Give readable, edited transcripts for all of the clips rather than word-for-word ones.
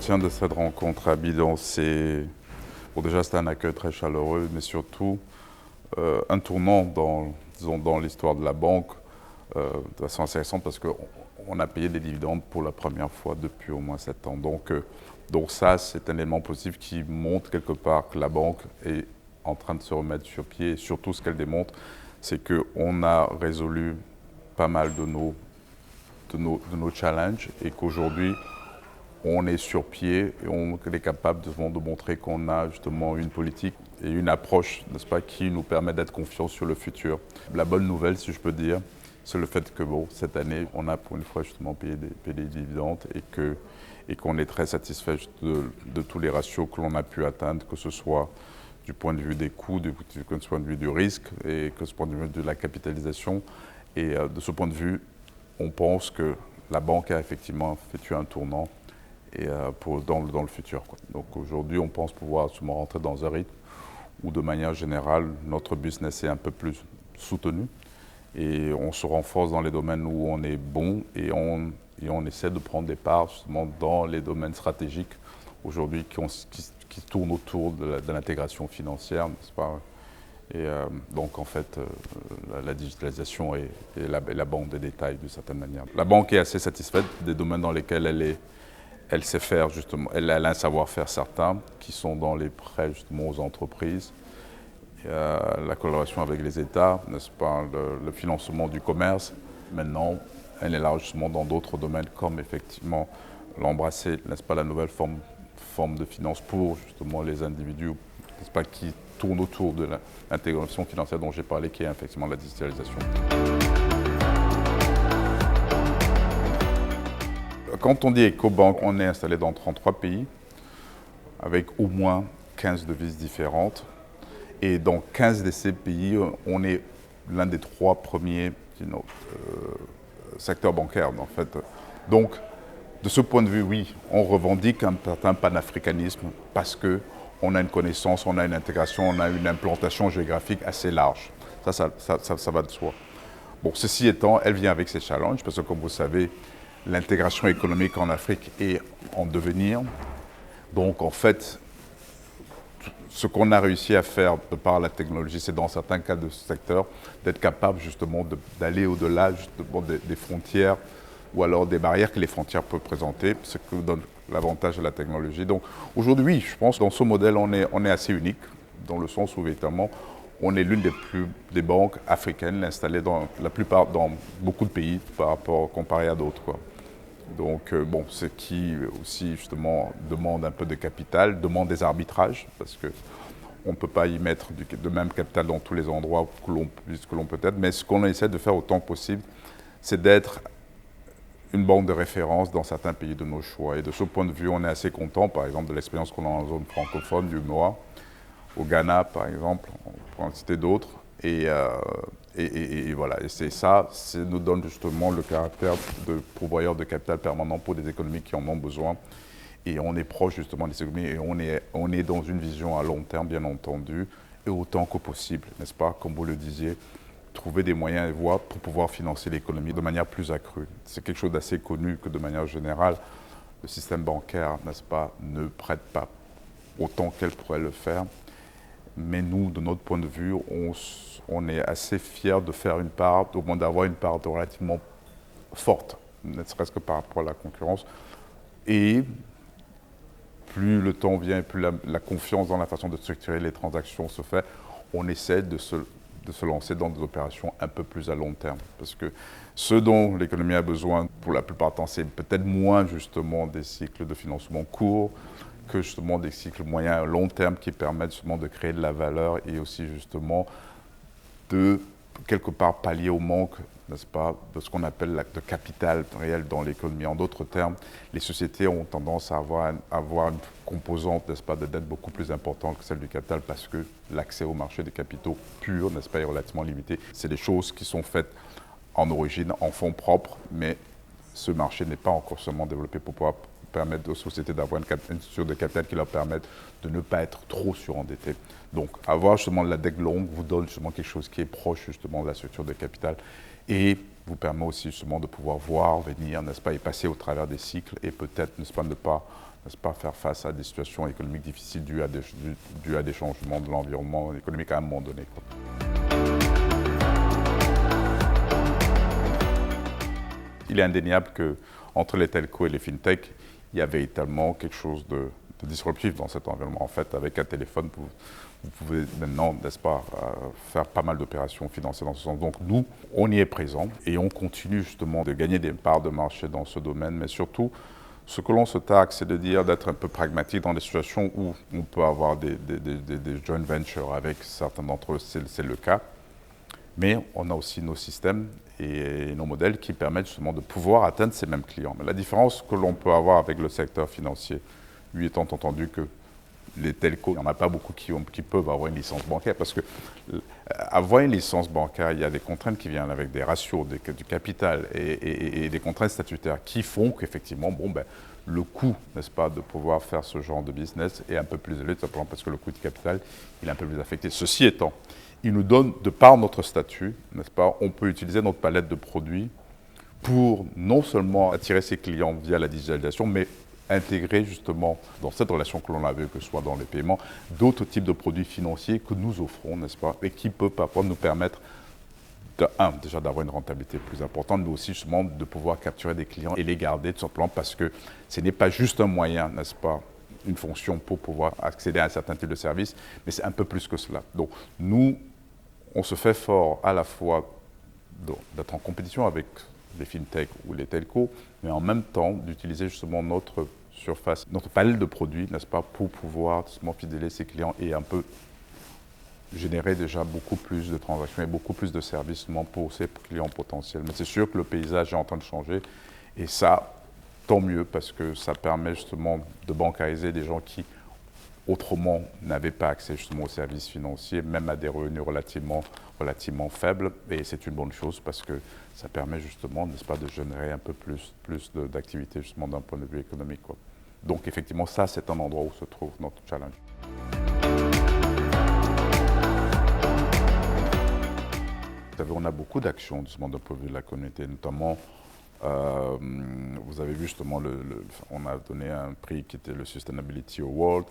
retiens de cette rencontre à Abidjan, bon, déjà c'était un accueil très chaleureux, mais surtout un tournant disons, dans l'histoire de la banque, de façon intéressante parce qu'on a payé des dividendes pour la première fois depuis au moins 7 ans. Donc ça, c'est un élément positif qui montre quelque part que la banque est en train de se remettre sur pied. Et surtout, ce qu'elle démontre, c'est qu'on a résolu pas mal de nos challenges et qu'aujourd'hui, on est sur pied et on est capable de montrer qu'on a justement une politique et une approche, n'est-ce pas, qui nous permet d'être confiants sur le futur. La bonne nouvelle, si je peux dire, c'est le fait que bon, cette année, on a pour une fois justement payé des dividendes et qu'on est très satisfait de tous les ratios que l'on a pu atteindre, que ce soit du point de vue des coûts, du point de vue du risque et que ce point de vue de la capitalisation. Et de ce point de vue, on pense que la banque a effectivement effectué un tournant dans le futur, quoi. Donc aujourd'hui, on pense pouvoir sûrement rentrer dans un rythme où, de manière générale, notre business est un peu plus soutenu et on se renforce dans les domaines où on est bon et on essaie de prendre des parts justement dans les domaines stratégiques aujourd'hui qui tournent autour de l'intégration financière, n'est-ce pas? Et donc en fait, la digitalisation et la banque des détails d'une certaine manière. La banque est assez satisfaite des domaines dans lesquels elle sait faire justement, elle a un savoir-faire certain qui sont dans les prêts justement aux entreprises, la collaboration avec les États, n'est-ce pas, le financement du commerce. Maintenant, elle est là justement dans d'autres domaines comme effectivement l'embrasser, n'est-ce pas, la nouvelle forme de finance pour justement les individus, n'est-ce pas, qui tourne autour de l'intégration financière dont j'ai parlé, qui est effectivement la digitalisation. Quand on dit EcoBank, on est installé dans 33 pays, avec au moins 15 devises différentes. Et dans 15 de ces pays, on est l'un des 3 premiers secteurs bancaires, en fait. Donc, de ce point de vue, oui, on revendique un certain panafricanisme parce qu'on a une connaissance, on a une intégration, on a une implantation géographique assez large. Ça va de soi. Bon, ceci étant, elle vient avec ses challenges parce que, comme vous savez, l'intégration économique en Afrique est en devenir. Donc, en fait, ce qu'on a réussi à faire par la technologie, c'est dans certains cas de ce secteur, d'être capable justement d'aller au-delà justement des frontières ou alors des barrières que les frontières peuvent présenter, ce que donne l'avantage de la technologie. Donc aujourd'hui, je pense que dans ce modèle, on est assez unique, dans le sens où véritablement, on est l'une des banques africaines installées dans beaucoup de pays comparé à d'autres, quoi. Donc, bon, ce qui aussi, justement, demande un peu de capital, demande des arbitrages, parce qu'on ne peut pas y mettre de même capital dans tous les endroits que l'on peut être. Mais ce qu'on essaie de faire autant que possible, c'est d'être une banque de référence dans certains pays de nos choix. Et de ce point de vue, on est assez content, par exemple, de l'expérience qu'on a en zone francophone, du MOA, au Ghana, par exemple, on pourrait en citer d'autres. Et voilà, et ça nous donne justement le caractère de pourvoyeur de capital permanent pour des économies qui en ont besoin. Et on est proche justement des économies et on est dans une vision à long terme, bien entendu, et autant que possible, n'est-ce pas, comme vous le disiez, trouver des moyens et voies pour pouvoir financer l'économie de manière plus accrue. C'est quelque chose d'assez connu que de manière générale, le système bancaire, n'est-ce pas, ne prête pas autant qu'elle pourrait le faire. Mais nous, de notre point de vue, on est assez fiers de faire une part, au moins d'avoir une part relativement forte, ne serait-ce que par rapport à la concurrence. Et plus le temps vient et plus la confiance dans la façon de structurer les transactions se fait, on essaie de se lancer dans des opérations un peu plus à long terme. Parce que ce dont l'économie a besoin, pour la plupart du temps, c'est peut-être moins justement des cycles de financement courts, que justement des cycles moyens et long terme qui permettent justement de créer de la valeur et aussi justement de quelque part pallier au manque, n'est-ce pas, de ce qu'on appelle de capital réel dans l'économie. En d'autres termes, les sociétés ont tendance à avoir une composante, n'est-ce pas, de dette beaucoup plus importante que celle du capital parce que l'accès au marché des capitaux purs, n'est-ce pas, est relativement limité. C'est des choses qui sont faites en origine, en fonds propres, mais ce marché n'est pas encore seulement développé pour pouvoir permettre aux sociétés d'avoir une structure de capital qui leur permette de ne pas être trop surendettées. Donc, avoir justement de la dette longue vous donne justement quelque chose qui est proche justement de la structure de capital et vous permet aussi justement de pouvoir voir venir, n'est-ce pas, et passer au travers des cycles et peut-être, n'est-ce pas, n'est-ce pas, faire face à des situations économiques difficiles dues à des changements de l'environnement économique à un moment donné, quoi. Il est indéniable qu'entre les telcos et les fintechs, il y a véritablement quelque chose de disruptif dans cet environnement. En fait, avec un téléphone, vous pouvez maintenant, n'est-ce pas, faire pas mal d'opérations financières dans ce sens. Donc nous, on y est présent et on continue justement de gagner des parts de marché dans ce domaine. Mais surtout, ce que l'on se targue, c'est de dire d'être un peu pragmatique dans des situations où on peut avoir des joint ventures avec certains d'entre eux, c'est le cas. Mais on a aussi nos systèmes et nos modèles qui permettent justement de pouvoir atteindre ces mêmes clients. Mais la différence que l'on peut avoir avec le secteur financier, lui étant entendu que les telcos, il n'y en a pas beaucoup qui peuvent avoir une licence bancaire, parce que avoir une licence bancaire, il y a des contraintes qui viennent avec des ratios, du capital et des contraintes statutaires qui font qu'effectivement, le coût, n'est-ce pas, de pouvoir faire ce genre de business est un peu plus élevé, tout simplement parce que le coût du capital, il est un peu plus affecté. Ceci étant, il nous donne, de par notre statut, n'est-ce pas, on peut utiliser notre palette de produits pour non seulement attirer ses clients via la digitalisation, mais intégrer justement dans cette relation que l'on avait, que ce soit dans les paiements, d'autres types de produits financiers que nous offrons, n'est-ce pas, et qui peuvent parfois nous permettre déjà d'avoir une rentabilité plus importante, mais aussi justement de pouvoir capturer des clients et les garder tout simplement parce que ce n'est pas juste un moyen, n'est-ce pas, une fonction pour pouvoir accéder à un certain type de service, mais c'est un peu plus que cela. Donc nous, on se fait fort à la fois d'être en compétition avec les fintechs ou les telcos, mais en même temps d'utiliser justement notre surface, notre palette de produits, n'est-ce pas, pour pouvoir justement fidéliser ses clients et un peu générer déjà beaucoup plus de transactions et beaucoup plus de services justement pour ses clients potentiels. Mais c'est sûr que le paysage est en train de changer et ça, tant mieux, parce que ça permet justement de bancariser des gens qui autrement n'avaient pas accès justement aux services financiers, même à des revenus relativement faibles. Et c'est une bonne chose parce que ça permet justement, n'est-ce pas, de générer un peu plus d'activité justement d'un point de vue économique, quoi. Donc effectivement, ça, c'est un endroit où se trouve notre challenge. Vous savez, on a beaucoup d'actions justement d'un point de vue de la communauté, notamment vous avez vu justement, on a donné un prix qui était le Sustainability Award,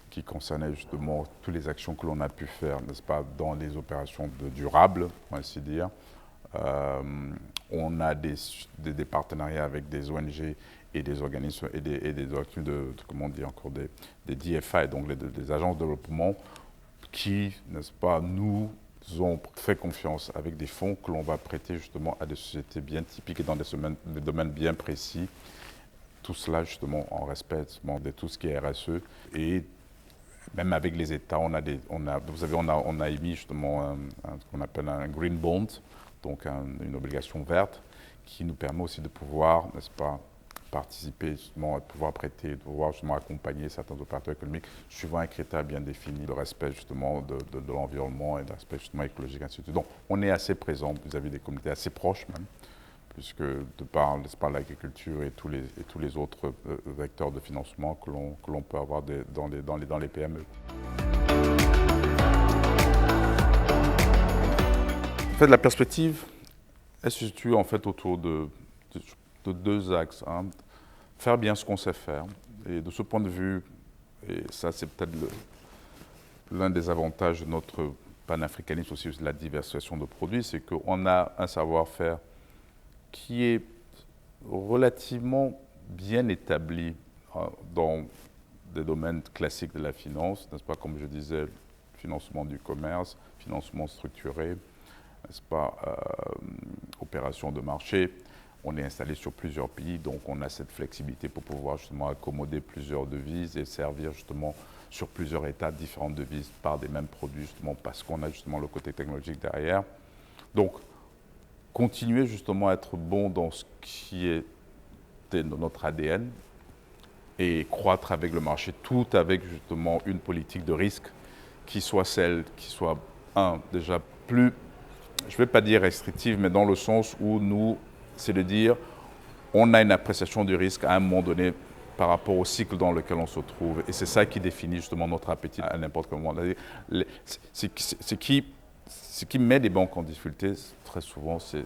qui concernait justement toutes les actions que l'on a pu faire, n'est-ce pas, dans les opérations durables, pour ainsi dire. On a des partenariats avec des ONG et des organismes et des organismes comment dire encore, des DFI, donc des agences de développement, qui, n'est-ce pas, nous ont fait confiance avec des fonds que l'on va prêter justement à des sociétés bien typiques et dans des domaines bien précis. Tout cela justement en respect de tout ce qui est RSE. Et même avec les États, on a émis justement ce qu'on appelle un green bond, donc une obligation verte, qui nous permet aussi de pouvoir, n'est-ce pas, participer justement, de pouvoir prêter, de pouvoir justement accompagner certains opérateurs économiques suivant un critère bien défini, le respect justement de l'environnement et de l'aspect justement écologique, ainsi de suite. Donc on est assez présent vis-à-vis des communautés, assez proches même, puisque de par, n'est-ce pas, l'agriculture et tous les autres vecteurs de financement que l'on peut avoir dans les PME. En fait, la perspective, elle se situe en fait autour de deux axes, hein. Faire bien ce qu'on sait faire. Et de ce point de vue, et ça c'est peut-être l'un des avantages de notre panafricanisme aussi, de la diversification de produits, c'est qu'on a un savoir-faire qui est relativement bien établi dans des domaines classiques de la finance, n'est-ce pas, comme je disais, financement du commerce, financement structuré, n'est-ce pas, opération de marché. On est installé sur plusieurs pays, donc on a cette flexibilité pour pouvoir justement accommoder plusieurs devises et servir justement sur plusieurs états différentes devises par des mêmes produits, justement parce qu'on a justement le côté technologique derrière. Donc, continuer justement à être bon dans ce qui est de notre ADN et croître avec le marché, tout avec justement une politique de risque qui soit déjà plus, je ne vais pas dire restrictive, mais dans le sens où nous, c'est de dire, on a une appréciation du risque à un moment donné par rapport au cycle dans lequel on se trouve. Et c'est ça qui définit justement notre appétit à n'importe quel moment. C'est qui ce qui met les banques en difficulté, très souvent, c'est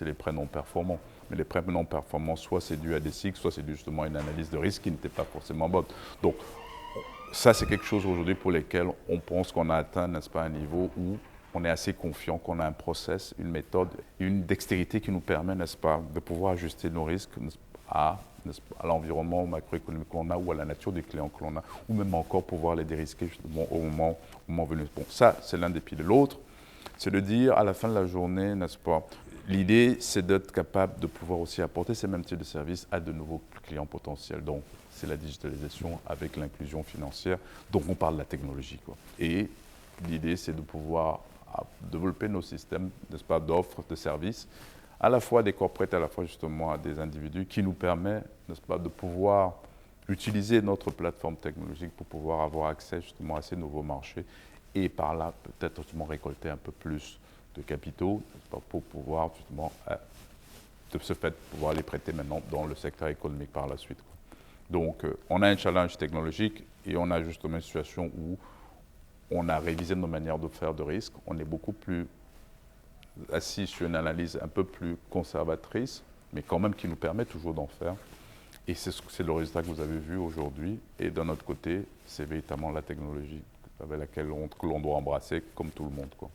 les prêts non performants. Mais les prêts non performants, soit c'est dû à des cycles, soit c'est dû justement à une analyse de risque qui n'était pas forcément bonne. Donc, ça, c'est quelque chose aujourd'hui pour lequel on pense qu'on a atteint, n'est-ce pas, un niveau où on est assez confiant, qu'on a un process, une méthode, une dextérité qui nous permet, n'est-ce pas, de pouvoir ajuster nos risques à l'environnement macroéconomique que l'on a ou à la nature des clients que l'on a, ou même encore pouvoir les dérisquer justement au moment venu. Bon, ça, c'est l'un des piliers. L'autre, c'est de dire à la fin de la journée, n'est-ce pas, l'idée, c'est d'être capable de pouvoir aussi apporter ces mêmes types de services à de nouveaux clients potentiels. Donc, c'est la digitalisation avec l'inclusion financière. Donc, on parle de la technologie, quoi. Et l'idée, c'est de pouvoir développer nos systèmes, n'est-ce pas, d'offres, de services, à la fois des corporates, à la fois justement à des individus, qui nous permet, n'est-ce pas, de pouvoir utiliser notre plateforme technologique pour pouvoir avoir accès justement à ces nouveaux marchés et par là peut-être justement récolter un peu plus de capitaux, n'est-ce pas, pour pouvoir justement de ce fait pouvoir les prêter maintenant dans le secteur économique par la suite, quoi. Donc on a un challenge technologique et on a justement une situation où on a révisé nos manières de faire de risque, on est beaucoup plus assis sur une analyse un peu plus conservatrice, mais quand même qui nous permet toujours d'en faire. Et c'est le résultat que vous avez vu aujourd'hui. Et d'un autre côté, c'est véritablement la technologie avec laquelle que l'on doit embrasser comme tout le monde, quoi.